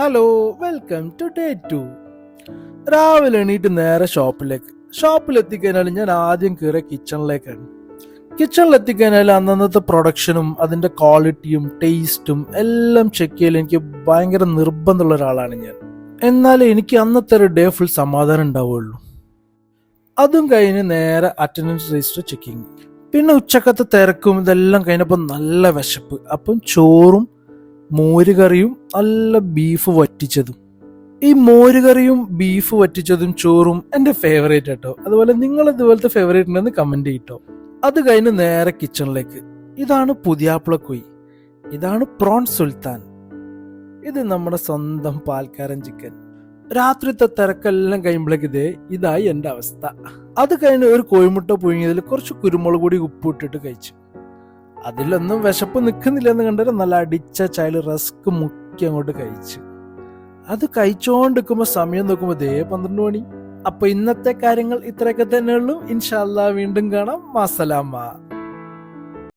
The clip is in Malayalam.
Hello, welcome to day 2. രാവിലെ എണീറ്റ് നേരെ ഷോപ്പിലെത്തിക്കഴിഞ്ഞാൽ ഞാൻ ആദ്യം കയറിയ കിച്ചണിലേക്കാണ്. കിച്ചണിലെത്തിക്കഴിഞ്ഞാൽ അന്നത്തെ പ്രൊഡക്ഷനും അതിൻ്റെ ക്വാളിറ്റിയും ടേസ്റ്റും എല്ലാം ചെക്ക് ചെയ്യൽ എനിക്ക് ഭയങ്കര നിർബന്ധമുള്ള ഒരാളാണ് ഞാൻ. എന്നാലേ എനിക്ക് അന്നത്തെ ഒരു ഡേ ഫുൾ സമാധാനം ഉണ്ടാവുള്ളൂ. അതും കഴിഞ്ഞ് നേരെ അറ്റൻഡൻസ് രജിസ്റ്റർ ചെക്കിങ്, പിന്നെ ഉച്ചക്കത്തെ തിരക്കും ഇതെല്ലാം കഴിഞ്ഞപ്പോൾ നല്ല വിശപ്പ്. അപ്പം ചോറും മോരുകറിയും നല്ല ബീഫ് വറ്റിച്ചതും. ഈ മോരുകറിയും ബീഫ് വറ്റിച്ചതും ചോറും എൻ്റെ ഫേവറേറ്റ് കേട്ടോ. അതുപോലെ നിങ്ങൾ ഇതുപോലത്തെ ഫേവറേറ്റ് ഉണ്ടെന്ന് കമന്റ് ചെയ്യട്ടോ. അത് കഴിഞ്ഞ് നേരെ കിച്ചണിലേക്ക്. ഇതാണ് പുതിയാപ്പിളക്കുയി, ഇതാണ് പ്രോൺ സുൽത്താൻ, ഇത് നമ്മുടെ സ്വന്തം പാൽക്കാരൻ ചിക്കൻ. രാത്രിത്തെ തിരക്കെല്ലാം കഴിയുമ്പോഴേക്ക് ഇതായി എൻ്റെ അവസ്ഥ. അത് കഴിഞ്ഞ് ഒരു കോഴിമുട്ട പുഴുങ്ങിയതിൽ കുറച്ച് കുരുമുളക് പൊടി ഉപ്പ് ഇട്ടിട്ട് കഴിച്ചു. അതിലൊന്നും വിശപ്പ് നിൽക്കുന്നില്ലെന്ന് കണ്ടിട്ട് നല്ല അടിച്ച ചായൽ റസ്ക് മുക്കി അങ്ങോട്ട് കഴിച്ചു. അത് കഴിച്ചോണ്ടിരിക്കുമ്പോ സമയം നോക്കുമ്പോ 12 മണി. അപ്പൊ ഇന്നത്തെ കാര്യങ്ങൾ ഇത്രയൊക്കെ തന്നെ ഉള്ളൂ. ഇൻഷാ അല്ലാഹ് വീണ്ടും കാണാം. മാസലാമ.